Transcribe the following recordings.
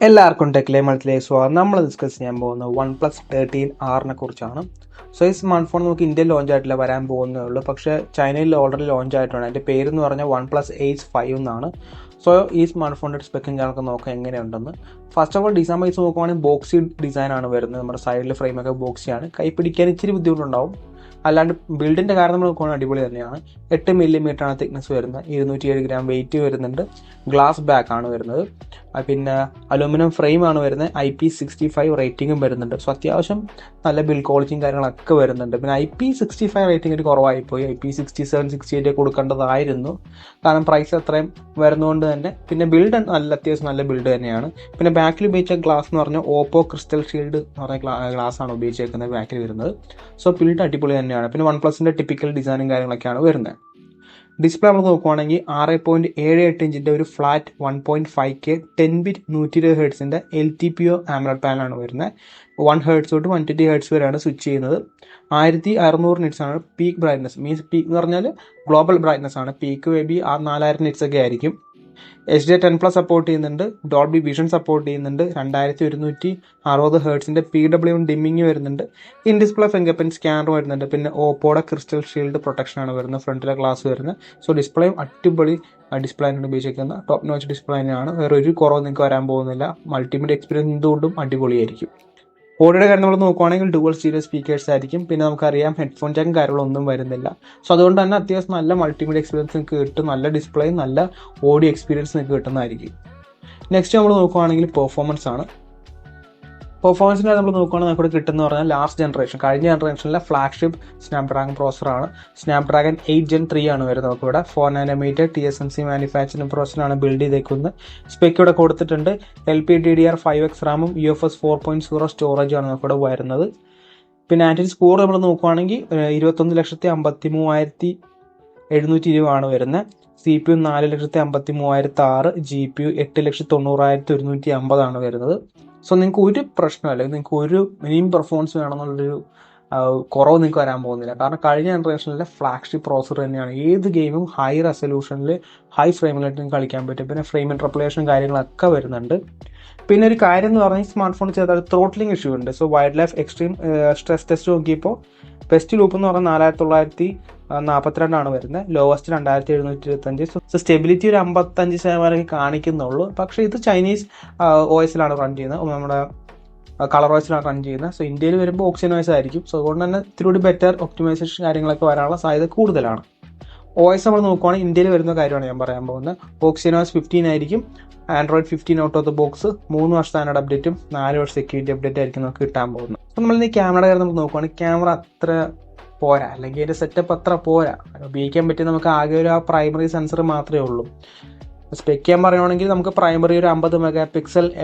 എല്ലാവർക്കും ടെക്ലേ മൾട്ടിലേക്ക് സ്വാഗതം. നമ്മൾ ഡിസ്കസ് ചെയ്യാൻ പോകുന്നത് OnePlus 13R കുറിച്ചാണ്. സോ ഈ സ്മാർട്ട് ഫോൺ നമുക്ക് ഇന്ത്യയിൽ ലോഞ്ച് ആയിട്ടില്ല, വരാൻ പോകുന്നേ ഉള്ളൂ. പക്ഷേ ചൈനയിൽ ഓൾറെഡി ലോഞ്ച് ആയിട്ടുണ്ട്. അതിൻ്റെ പേരെന്ന് പറഞ്ഞാൽ OnePlus 8 5 എന്നാണ്. സോ ഈ സ്മാർട്ട് ഫോണിൻ്റെ സ്പെക്കും ഞങ്ങൾക്ക് നോക്കാം എങ്ങനെയുണ്ടെന്ന്. First of all design wise നോക്കുവാണെങ്കിൽ ബോക്സി ഡിസൈനാണ് വരുന്നത്. നമ്മുടെ സൈഡിൽ ഫ്രെയിമൊക്കെ ബോക്സിയാണ്. കൈ പിടിക്കാൻ ഇച്ചിരി ബുദ്ധിമുട്ടുണ്ടാവും. അല്ലാണ്ട് ബിൽഡിൻ്റെ കാര്യം നമ്മൾ നോക്കുകയാണെങ്കിൽ അടിപൊളി തന്നെയാണ്. 8 mm ആണ് തിക്നെസ് വരുന്നത്. 207 gram വെയിറ്റ് വരുന്നുണ്ട്. ഗ്ലാസ് ബാക്ക് ആണ് വരുന്നത്. പിന്നെ അലൂമിനിയം ഫ്രെയിം ആണ് വരുന്നത്. IP65 റേറ്റിംഗും വരുന്നുണ്ട്. സോ അത്യാവശ്യം നല്ല ബിൽഡ് ക്വാളിറ്റിയും കാര്യങ്ങളൊക്കെ വരുന്നുണ്ട്. പിന്നെ IP65 റേറ്റിംഗ് ഒരു കുറവായിപ്പോയി. IP67 68 കൊടുക്കേണ്ടതായിരുന്നു, കാരണം പ്രൈസ് അത്രയും വരുന്നതുകൊണ്ട് തന്നെ. പിന്നെ ബിൽഡ് അത്യാവശ്യം നല്ല ബിൽഡ് തന്നെയാണ്. പിന്നെ ബാക്കിൽ ഉപയോഗിച്ച ഗ്ലാസ് എന്ന് പറഞ്ഞാൽ ഓപ്പോ ക്രിസ്റ്റൽ ഷീൽഡ് എന്ന് പറഞ്ഞ ഗ്ലാസ് ആണ് ഉപയോഗിച്ചേക്കുന്നത് ബാക്കിൽ വരുന്നത്. സോ ബിൽഡ് അടിപൊളി തന്നെയാണ്. പിന്നെ OnePlusന്റെ ടിപ്പിക്കൽ ഡിസൈനും കാര്യങ്ങളൊക്കെയാണ് വരുന്നത്. ഡിസ്പ്ലേ നമ്മൾ നോക്കുവാണെങ്കിൽ 6.78 ഇഞ്ചിൻ്റെ ഒരു flat 1.5K 10-bit 120 ഹെർട്സിൻ്റെ LTPO AMOLED പാനലാണ് വരുന്നത്. 1 ഹെർട്സ് തൊട്ട് 120 ഹെർട്സ് വരെയാണ് സ്വിച്ച് ചെയ്യുന്നത്. 1600 നിറ്റ്സ് ആണ് പീക്ക് ബ്രൈറ്റ്നസ്. മീൻസ് പീക്ക് എന്ന് പറഞ്ഞാൽ ഗ്ലോബൽ ബ്രൈറ്റ്നസ് ആണ്. പീക്ക് മേ ബി 4000 നിറ്റ്സ് ഒക്കെ ആയിരിക്കും. HD10+ സപ്പോർട്ട് ചെയ്യുന്നുണ്ട്. ഡോൾബി വിഷൻ സപ്പോർട്ട് ചെയ്യുന്നുണ്ട്. 2160 ഹെർട്സിൻ്റെ PWM ഡിമ്മിങ് വരുന്നുണ്ട്. In display finger print scanner വരുന്നുണ്ട്. പിന്നെ ഓപ്പോയുടെ ക്രിസ്റ്റൽ ഷീൽഡ് പ്രൊട്ടക്ഷനാണ് വരുന്നത്. ഫ്രണ്ടിലെ ഗ്ലാസ് വരുന്നത്. സോ ഡിസ്പ്ലേയും അടിപൊളി ഡിസ്പ്ലേ ആണ് ഉപയോഗിച്ചിരിക്കുന്നത്. ടോപ്പ് നോച്ച് ഡിസ്പ്ലേ തന്നെയാണ്. വേറെ ഒരു കുറവ് നിങ്ങൾക്ക് വരാൻ പോകുന്നില്ല. മൾട്ടിമീഡിയ എക്സ്പീരിയൻസ് എന്തുകൊണ്ടും അടിപൊളിയായിരിക്കും. ഓഡിയോയുടെ കാര്യം നമ്മൾ നോക്കുവാണെങ്കിൽ ഡുവൽ സ്റ്റീരിയോ സ്പീക്കേഴ്സ് ആയിരിക്കും. പിന്നെ നമുക്കറിയാം ഹെഡ്ഫോൺ ജാക്കും കാര്യങ്ങളൊന്നും വരുന്നില്ല. സോ അതുകൊണ്ട് തന്നെ അത്യാവശ്യം നല്ല മൾട്ടിമീഡിയ എക്സ്പീരിയൻസ് നിങ്ങൾക്ക് കിട്ടും. നല്ല ഡിസ്പ്ലേയും നല്ല ഓഡിയോ എക്സ്പീരിയൻസ് നിങ്ങൾക്ക് കിട്ടുന്നതായിരിക്കും. നെക്സ്റ്റ് നമ്മൾ നോക്കുവാണെങ്കിൽ പെർഫോമൻസ് ആണ്. പെർഫോമൻസിൻ്റെ നമ്മൾ നോക്കുകയാണെങ്കിൽ നമുക്ക് കിട്ടുന്ന പറഞ്ഞാൽ ലാസ്റ്റ് ജനറേഷൻ, കഴിഞ്ഞ ജനറേഷനിലെ ഫ്ലാഗ്ഷിപ്പ് സ്നാപ്ഡ്രാഗൺ പ്രോസറാണ്. സ്നാപ്ഡ്രാഗൺ 8 Gen 3 ആണ് വരുന്നത്. നമുക്കിവിടെ 4 nm TSMC മാനുഫാക്ചറിംഗ് പ്രോസറാണ് ബിൽഡ് ചെയ്തേക്കുന്നത്. സ്പെക്ക് ഇവിടെ കൊടുത്തിട്ടുണ്ട്. LPDDR5X റാമും UFS 4.0 സ്റ്റോറേജാണ് നമുക്കിവിടെ വരുന്നത്. പിന്നെ ആൻറ്റി സ്കോർ നമ്മൾ നോക്കുകയാണെങ്കിൽ 21,53,720 ആണ് വരുന്നത്. CPU 4,53,006, GPU 8,90,150 ആണ് വരുന്നത്. സോ നിങ്ങൾക്ക് ഒരു പ്രശ്നമല്ല, നിങ്ങൾക്ക് ഒരു മിനിമം പെർഫോമൻസ് വേണമെന്നുള്ളൊരു കുറവ് നിങ്ങൾക്ക് വരാൻ പോകുന്നില്ല. കാരണം കഴിഞ്ഞ ജനറേഷനിലെ ഫ്ലാഗ്ഷിപ്പ് പ്രോസർ തന്നെയാണ്. ഏത് ഗെയിമും ഹൈ റെസൊല്യൂഷനിൽ ഹൈ ഫ്രെയിമിലായിട്ട് കളിക്കാൻ പറ്റും. പിന്നെ ഫ്രെയിം ഇൻറ്റർപോളേഷൻ കാര്യങ്ങളൊക്കെ വരുന്നുണ്ട്. പിന്നെ ഒരു കാര്യം എന്ന് പറഞ്ഞാൽ സ്മാർട്ട് ഫോൺ ചെയ്താൽ ത്രോട്ട്ലിംഗ് ഇഷ്യൂ ഉണ്ട്. So wild life extreme stress test നോക്കിയപ്പോൾ ബെസ്റ്റ് ലൂപ്പ് എന്ന് പറഞ്ഞാൽ 4942 ആണ് വരുന്നത്. ലോവസ്റ്റ് 2725. സോ സ്റ്റെബിലിറ്റി ഒരു 55% കാണിക്കുന്നുള്ളൂ. പക്ഷേ ഇത് ചൈനീസ് OS-ലാണ് റൺ ചെയ്യുന്നത്, നമ്മുടെ കളർ OS-ലാണ് റൺ ചെയ്യുന്നത്. സോ ഇന്ത്യയിൽ വരുമ്പോൾ OXygenOS ആയിരിക്കും. സോ അതുകൊണ്ട് തന്നെ ഇത്തിരി ബെറ്റർ ഒപ്റ്റിമൈസേഷൻ കാര്യങ്ങളൊക്കെ വരാനുള്ള സാധ്യത കൂടുതലാണ്. OS നമ്മൾ നോക്കുവാണെങ്കിൽ ഇന്ത്യയിൽ വരുന്ന കാര്യമാണ് ഞാൻ പറയാൻ പോകുന്നത്. OXygenOS 15 ആയിരിക്കും. Android 15 out of the box. 3 വർഷം സ്റ്റാൻഡേർഡ് അപ്ഡേറ്റും 4 വർഷം സെക്യൂരിറ്റി അപ്ഡേറ്റ് ആയിരിക്കും നമുക്ക് കിട്ടാൻ പോകുന്നത്. അപ്പോൾ നമ്മൾ ഈ ക്യാമറയുടെ കാര്യം നമുക്ക് നോക്കുവാണെങ്കിൽ ക്യാമറ അത്ര പോരാ, അല്ലെങ്കിൽ അതിൻ്റെ സെറ്റപ്പ് അത്ര പോരാ. ഉപയോഗിക്കാൻ പറ്റിയ നമുക്ക് ആകെ ഒരു പ്രൈമറി സെൻസർ മാത്രമേ ഉള്ളൂ. സ്പെക്ക് ചെയ്യാൻ പറയുകയാണെങ്കിൽ നമുക്ക് പ്രൈമറി ഒരു 50 MP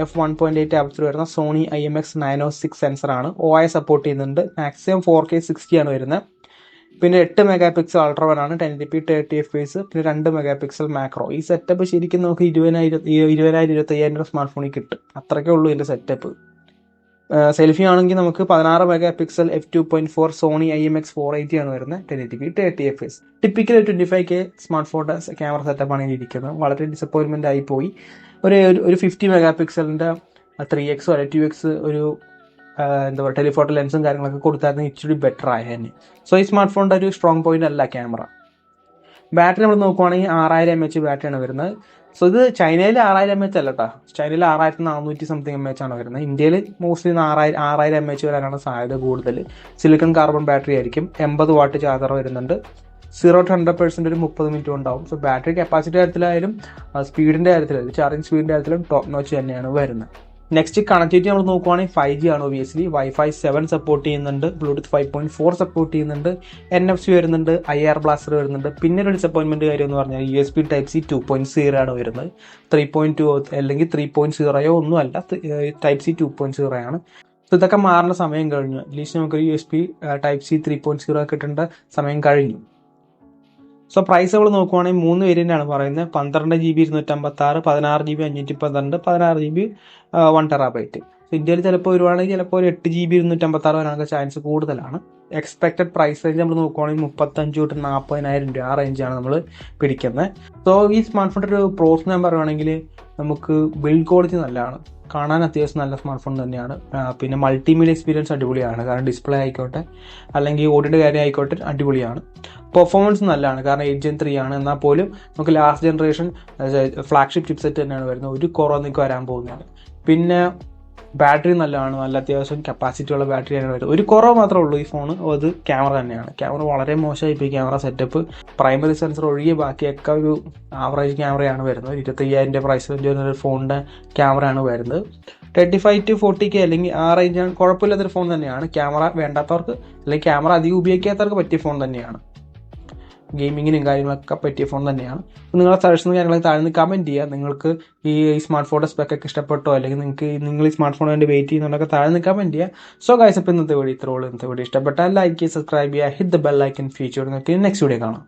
f1.8 ആപ്റ്റർ വരുന്ന സോണി IMX906 സെൻസറാണ്. OIS സപ്പോർട്ട് ചെയ്യുന്നുണ്ട്. മാക്സിമം 4K 60 ആണ് വരുന്നത്. പിന്നെ 8 MP അൾട്രാവൈഡ് ആണ്, 1080p 30 FPS. പിന്നെ 2 MP മാക്രോ. ഈ സെറ്റപ്പ് ശരിക്കും നമുക്ക് 20,000-25,000 സ്മാർട്ട് ഫോണിൽ കിട്ടും. അത്രയ്ക്കേ ഉള്ളൂ ഇതിൻ്റെ സെറ്റപ്പ്. സെൽഫി ആണെങ്കിൽ നമുക്ക് 16 MP f2.4 സോണി IMX480 ആണ് വരുന്നത്. 1080p 30 FPS. Typical 25K smart phone camera സെറ്റപ്പാണ് ഇരിക്കുന്നത്. വളരെ ഡിസപ്പോയിൻമെൻ്റ് ആയിപ്പോയി. ഒരു 50 MP 3x അല്ലെ 2x ഒരു എന്താ പറയുക ടെലിഫോട്ടോ ലെൻസും കാര്യങ്ങളൊക്കെ കൊടുത്തായിരുന്നു ഇച്ചിരി ബെറ്റർ ആയേനെ. സോ ഈ സ്മാർട്ട് ഫോണിൻ്റെ ഒരു സ്ട്രോങ് പോയിന്റ് അല്ല ക്യാമറ. ബാറ്ററി നമ്മൾ നോക്കുവാണെങ്കിൽ 6000 mAh ബാറ്ററിയാണ് വരുന്നത്. സോ ഇത് ചൈനയിൽ 6000 mAh അല്ല കേട്ടോ. ചൈനയിൽ 6400 mAh ആണ് വരുന്നത്. ഇന്ത്യയിൽ മോസ്റ്റ്ലി 6000 mAh വരാനാണ് സാധ്യത കൂടുതൽ. സിലിക്കൺ കാർബൺ ബാറ്ററി ആയിരിക്കും. 80 വാട്ട് ചാർജർ വരുന്നുണ്ട്. 0 to 100% ഒരു 30 മിനിറ്റ് ഉണ്ടാവും. സോ ബാറ്ററി കപ്പാസിറ്റി കാര്യത്തിലായാലും സ്പീഡിൻ്റെ കാര്യത്തിലായാലും ചാർജിങ് സ്പീഡിൻ്റെ കാര്യത്തിലും ടോപ്പ് നോച്ച് തന്നെയാണ് വരുന്നത്. നെക്സ്റ്റ് കണക്ടിവിറ്റി നമ്മൾ നോക്കുവാണെങ്കിൽ 5G ആണ്. ഒബിയസ്ലി Wi-Fi 7 സപ്പോർട്ട് ചെയ്യുന്നുണ്ട്. Bluetooth 5.4 സപ്പോർട്ട് ചെയ്യുന്നുണ്ട്. NFC വരുന്നുണ്ട്. IR ബ്ലാസ്റ്റർ വരുന്നുണ്ട്. പിന്നെ ഒരു ഡിസപ്പോയിൻമെൻറ്റ് കാര്യം എന്ന് പറഞ്ഞാൽ USB Type-C 2.0 ആണ് വരുന്നത്. 3.2 അല്ലെങ്കിൽ 3.0 ഒന്നും അല്ല, Type-C 2.0 ആണ്. സോ ഇതൊക്കെ മാറേണ്ട സമയം കഴിഞ്ഞു. അറ്റ്ലീസ്റ്റ് നമുക്ക് USB Type-C 3.0 കിട്ടേണ്ട സമയം കഴിഞ്ഞു. സോ പ്രൈസ് നമ്മൾ നോക്കുവാണെങ്കിൽ 3 വേരിയൻ്റ് ആണ് പറയുന്നത്. 12GB 256, 16GB 512, 16GB 1 TB. ഇന്ത്യയിൽ ചിലപ്പോൾ വരുവാണെങ്കിൽ ചിലപ്പോൾ ഒരു 8 GB 256 വരാനൊക്കെ ചാൻസ് കൂടുതലാണ്. എക്സ്പെക്റ്റഡ് പ്രൈസ് റേഞ്ച് നമ്മൾ നോക്കുവാണെങ്കിൽ 35 തൊട്ട് 40,000 രൂപ ആ റേഞ്ചാണ് നമ്മൾ പിടിക്കുന്നത്. സോ ഈ സ്മാർട്ട് ഫോണിൻ്റെ ഒരു പ്രോസ് ഞാൻ പറയുവാണെങ്കിൽ നമുക്ക് ബിൽഡ് ക്വാളിറ്റി നല്ലതാണ്, കാണാൻ അത്യാവശ്യം നല്ല സ്മാർട്ട് ഫോൺ തന്നെയാണ്. പിന്നെ മൾട്ടിമീഡിയ എക്സ്പീരിയൻസ് അടിപൊളിയാണ്, കാരണം ഡിസ്പ്ലേ ആയിക്കോട്ടെ അല്ലെങ്കിൽ ഓഡിയോയുടെ കാര്യം ആയിക്കോട്ടെ അടിപൊളിയാണ്. പെർഫോമൻസ് നല്ലതാണ്, കാരണം 8 Gen 3 ആണ്. എന്നാൽ പോലും നമുക്ക് ലാസ്റ്റ് ജനറേഷൻ ഫ്ലാഗ്ഷിപ്പ് ചിപ്സെറ്റ് തന്നെയാണ് വരുന്നത്, ഒരു കുറവ് നിങ്ങൾക്ക് വരാൻ പോകുന്നതാണ്. പിന്നെ ബാറ്ററി നല്ലതാണ്, നല്ല അത്യാവശ്യം കപ്പാസിറ്റി ഉള്ള ബാറ്ററിയാണ് വരുന്നത്. ഒരു കുറവ് മാത്രമേ ഉള്ളൂ ഈ ഫോൺ, അത് ക്യാമറ തന്നെയാണ്. ക്യാമറ വളരെ മോശമായി ഇപ്പോൾ ക്യാമറ സെറ്റപ്പ്. പ്രൈമറി സെൻസർ ഒഴികെ ബാക്കിയൊക്കെ ഒരു ആവറേജ് ക്യാമറയാണ് വരുന്നത്. 25,000 പ്രൈസ് റേഞ്ച് വരുന്ന ഒരു ഫോണിൻ്റെ ക്യാമറയാണ് വരുന്നത്. 35 to 40K അല്ലെങ്കിൽ ആ റേഞ്ചാണ്, കുഴപ്പമില്ലാത്തൊരു ഫോൺ തന്നെയാണ്. ക്യാമറ വേണ്ടാത്തവർക്ക് അല്ലെങ്കിൽ ക്യാമറ അധികം ഉപയോഗിക്കാത്തവർക്ക് പറ്റിയ ഫോൺ തന്നെയാണ്. ഗെയിമിങ്ങിനും കാര്യങ്ങളൊക്കെ പറ്റിയ ഫോൺ തന്നെയാണ്. നിങ്ങളുടെ സജഷനും കാര്യങ്ങളൊക്കെ താഴ്ന്ന് കമൻറ്റ് ചെയ്യുക. നിങ്ങൾക്ക് ഈ സ്മാർട്ട് ഫോണിൻ്റെ സ്പെക്കൊക്കെ ഇഷ്ടപ്പെട്ടോ അല്ലെങ്കിൽ നിങ്ങൾ ഈ സ്മാർട്ട് ഫോണിന് വേണ്ടി വെയിറ്റ് ചെയ്യുന്നുണ്ടൊക്കെ താഴ്ന്ന് കമൻറ്റ് ചെയ്യുക. സോ ഗൈസ്, അപ്പോൾ ഇന്നത്തെ വീഡിയോ ഇത്രയുള്ളൂ. ഇന്നത്തെ വീഡിയോ ഇഷ്ടപ്പെട്ടാൽ ലൈക്ക് ചെയ്യുക, സബ്സ്ക്രൈബ് ചെയ്യുക, hit the bell icon feature. നിങ്ങൾക്ക് നെക്സ്റ്റ് വീഡിയോ കാണാം.